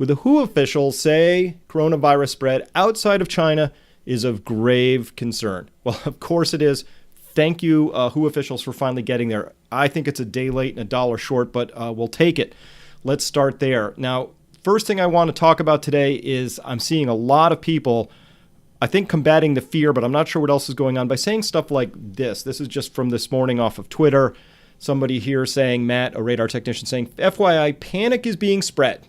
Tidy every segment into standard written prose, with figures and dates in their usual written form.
with the WHO officials say coronavirus spread outside of China is of grave concern. Well, of course it is. Thank you, WHO officials, for finally getting there. I think it's a day late and a dollar short, but we'll take it. Let's start there. Now, first thing I want to talk about today is I'm seeing a lot of people, I think, combating the fear, but I'm not sure what else is going on by saying stuff like this. This is just from this morning off of Twitter. Somebody here saying, Matt, a radar technician, saying, FYI, panic is being spread.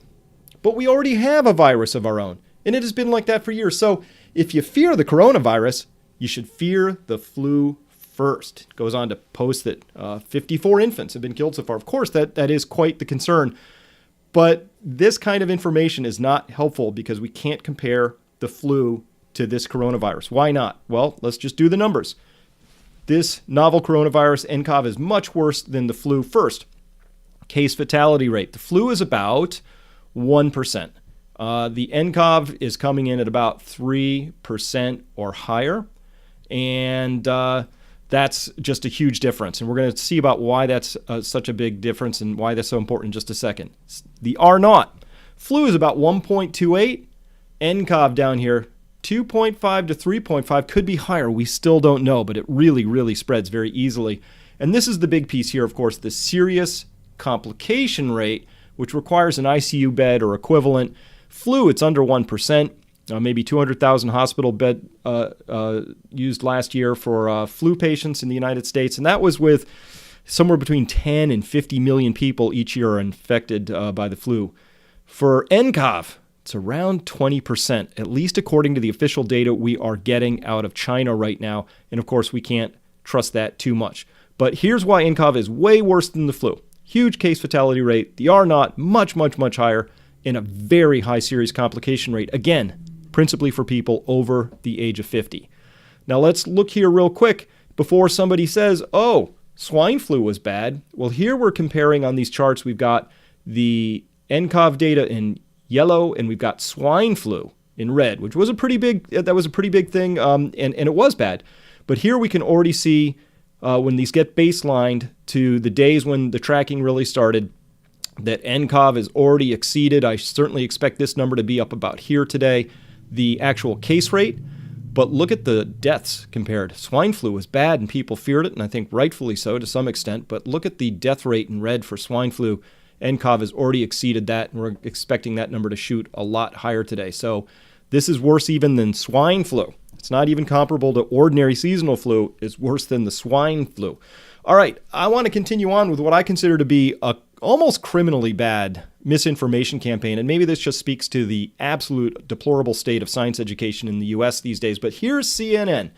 But we already have a virus of our own, and it has been like that for years. So if you fear the coronavirus, you should fear the flu first. It goes on to post that 54 infants have been killed so far. Of course, that is quite the concern. But this kind of information is not helpful because we can't compare the flu to this coronavirus. Why not? Well, let's just do the numbers. This novel coronavirus, nCoV, is much worse than the flu. First, case fatality rate. The flu is about 1%. The nCoV is coming in at about 3% or higher. And that's just a huge difference. And we're going to see about why that's such a big difference and why that's so important in just a second. The R0. Flu is about 1.28. nCoV down here, 2.5 to 3.5, could be higher. We still don't know, but it really, really spreads very easily. And this is the big piece here, of course, the serious complication rate, which requires an ICU bed or equivalent. Flu, it's under 1%. Maybe 200,000 hospital bed used last year for flu patients in the United States. And that was with somewhere between 10 and 50 million people each year are infected by the flu. For nCoV, it's around 20%, at least according to the official data we are getting out of China right now. And of course, we can't trust that too much. But here's why nCoV is way worse than the flu. Huge case fatality rate. The R0, much, much, much higher, and a very high serious complication rate. Again, principally for people over the age of 50. Now let's look here real quick before somebody says, oh, swine flu was bad. Well, here we're comparing on these charts. We've got the nCoV data in yellow, and we've got swine flu in red, which was a pretty big thing, and it was bad. But here we can already see when these get baselined to the days when the tracking really started, that nCoV is already exceeded. I certainly expect this number to be up about here today, the actual case rate. But look at the deaths compared. Swine flu was bad and people feared it, and I think rightfully so to some extent. But look at the death rate in red for swine flu. nCoV has already exceeded that, and we're expecting that number to shoot a lot higher today. So this is worse even than swine flu. It's not even comparable to ordinary seasonal flu. It's worse than the swine flu. All right, I want to continue on with what I consider to be a almost criminally bad misinformation campaign. And maybe this just speaks to the absolute deplorable state of science education in the U.S. these days. But here's CNN.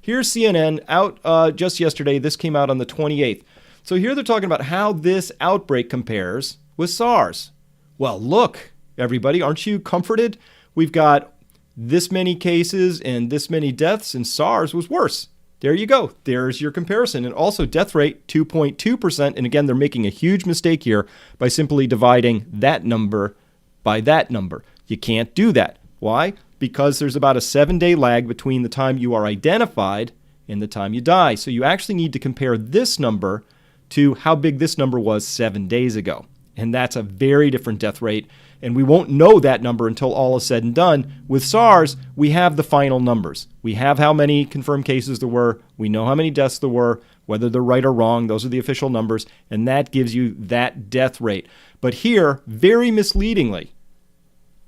Here's CNN out just yesterday. This came out on the 28th. So here they're talking about how this outbreak compares with SARS. Well, look, everybody, aren't you comforted? We've got this many cases and this many deaths, and SARS was worse. There you go. There's your comparison. And also death rate, 2.2%. And again, they're making a huge mistake here by simply dividing that number by that number. You can't do that. Why? Because there's about a 7-day lag between the time you are identified and the time you die. So you actually need to compare this number to how big this number was 7 days ago. And that's a very different death rate. And we won't know that number until all is said and done. With SARS, we have the final numbers. We have how many confirmed cases there were. We know how many deaths there were, whether they're right or wrong. Those are the official numbers. And that gives you that death rate. But here, very misleadingly,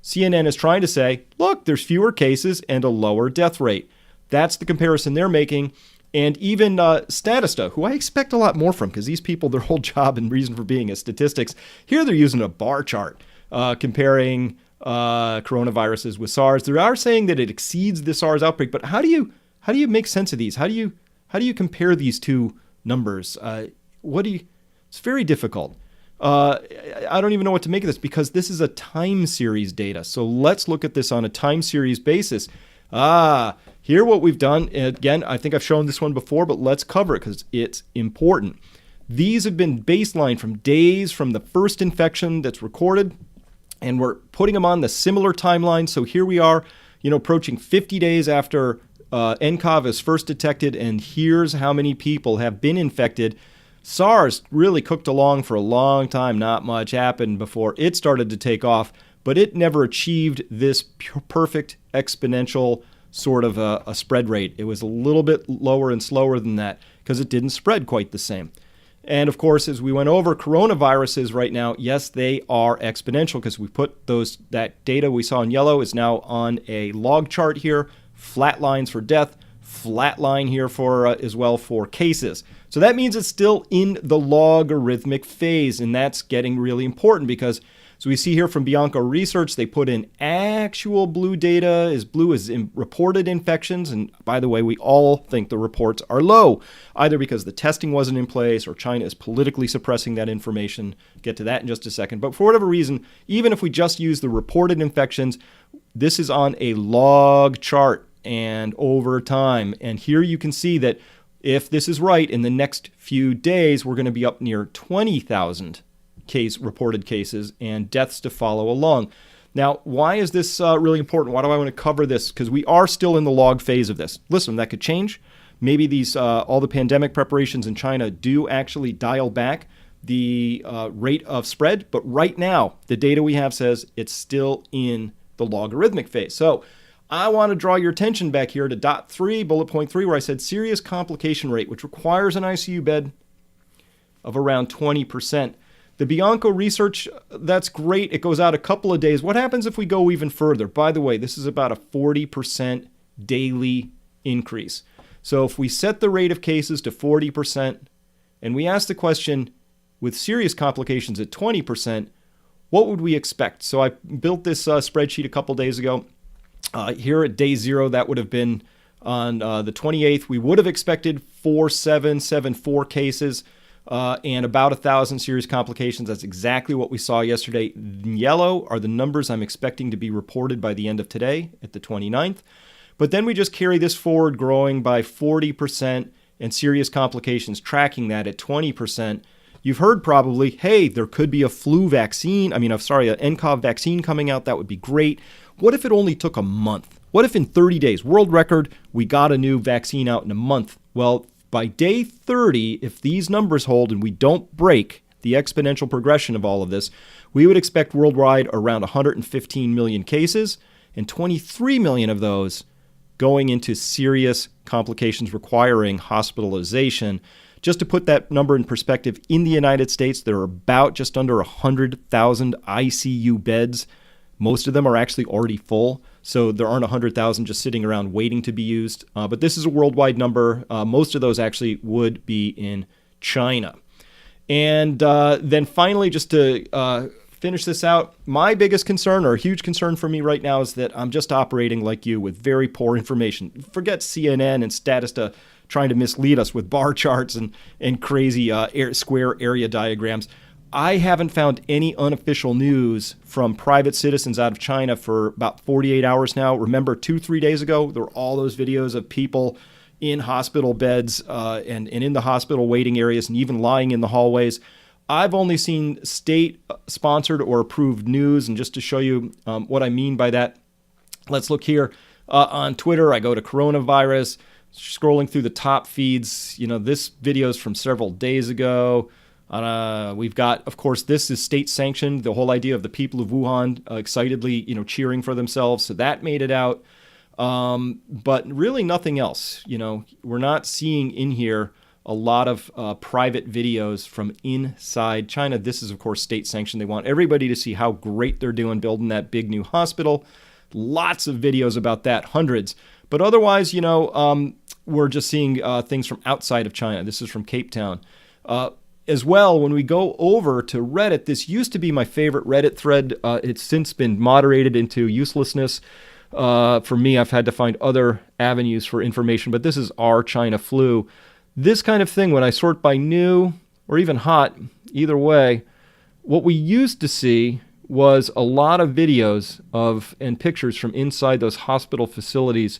CNN is trying to say, look, there's fewer cases and a lower death rate. That's the comparison they're making. And even Statista, who I expect a lot more from, because these people, their whole job and reason for being is statistics. Here they're using a bar chart. Comparing coronaviruses with SARS. They are saying that it exceeds the SARS outbreak, but how do you make sense of these? How do you compare these two numbers? It's very difficult. I don't even know what to make of this because this is a time series data. So let's look at this on a time series basis. Here what we've done, again, I think I've shown this one before, but let's cover it because it's important. These have been baseline from days from the first infection that's recorded, and we're putting them on the similar timeline. So here we are, approaching 50 days after nCoV is first detected, and here's how many people have been infected. SARS really cooked along for a long time. Not much happened before it started to take off. but it never achieved this perfect exponential sort of a spread rate. It was a little bit lower and slower than that because it didn't spread quite the same. And of course, as we went over, coronaviruses right now, yes, they are exponential because we put that data we saw in yellow is now on a log chart here, flat lines for death, flat line here for as well for cases. So that means it's still in the logarithmic phase, and that's getting really important because, as we see here from Bianco Research, they put in actual blue data, as blue as in reported infections. And by the way, we all think the reports are low, either because the testing wasn't in place or China is politically suppressing that information. Get to that in just a second. But for whatever reason, even if we just use the reported infections, this is on a log chart and over time. And here you can see that if this is right, in the next few days, we're going to be up near 20,000 reported cases and deaths to follow along. Now, why is this really important? Why do I want to cover this? Because we are still in the log phase of this. Listen, that could change. Maybe these all the pandemic preparations in China do actually dial back the rate of spread. But right now, the data we have says it's still in the logarithmic phase. So I want to draw your attention back here to dot 3, bullet point 3, where I said serious complication rate, which requires an ICU bed of around 20%. The Bianco research, that's great. It goes out a couple of days. What happens if we go even further? By the way, this is about a 40% daily increase. So if we set the rate of cases to 40% and we ask the question, with serious complications at 20%, what would we expect? So I built this spreadsheet a couple days ago. Here at day 0, that would have been on the 28th. We would have expected 4,774 cases and about 1,000 serious complications. That's exactly what we saw yesterday. In yellow are the numbers I'm expecting to be reported by the end of today at the 29th. But then we just carry this forward, growing by 40% and serious complications tracking that at 20%. You've heard probably, hey, there could be a flu vaccine. an nCoV vaccine coming out. That would be great. What if it only took a month? What if in 30 days, world record, we got a new vaccine out in a month? Well, by day 30, if these numbers hold and we don't break the exponential progression of all of this, we would expect worldwide around 115 million cases and 23 million of those going into serious complications requiring hospitalization. Just to put that number in perspective, in the United States, there are about just under 100,000 ICU beds. Most of them are actually already full, so there aren't 100,000 just sitting around waiting to be used. But this is a worldwide number. Most of those actually would be in China. And then finally, just to finish this out, my biggest concern, or a huge concern for me right now, is that I'm just operating like you with very poor information. Forget CNN and Statista trying to mislead us with bar charts and crazy square area diagrams. I haven't found any unofficial news from private citizens out of China for about 48 hours now. Remember, 2-3 days ago, there were all those videos of people in hospital beds and in the hospital waiting areas and even lying in the hallways. I've only seen state-sponsored or approved news, and just to show you what I mean by that, let's look here. On Twitter, I go to coronavirus, scrolling through the top feeds. This video is from several days ago. We've got, of course, this is state-sanctioned, the whole idea of the people of Wuhan excitedly, cheering for themselves. So that made it out. But really nothing else. We're not seeing in here a lot of private videos from inside China. This is, of course, state-sanctioned. They want everybody to see how great they're doing building that big new hospital. Lots of videos about that, hundreds. But otherwise, we're just seeing things from outside of China. This is from Cape Town. As well, when we go over to Reddit, this used to be my favorite Reddit thread. It's since been moderated into uselessness. For me, I've had to find other avenues for information, but this is our China flu. This kind of thing, when I sort by new or even hot, either way, what we used to see was a lot of videos and pictures from inside those hospital facilities,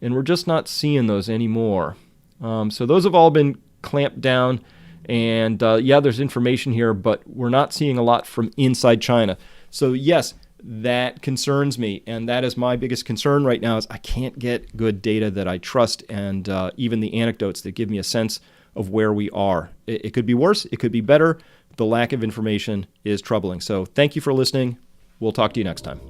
and we're just not seeing those anymore. So those have all been clamped down. And there's information here, but we're not seeing a lot from inside China. So yes, that concerns me. And that is my biggest concern right now, is I can't get good data that I trust, and even the anecdotes that give me a sense of where we are. It could be worse. It could be better. The lack of information is troubling. So thank you for listening. We'll talk to you next time.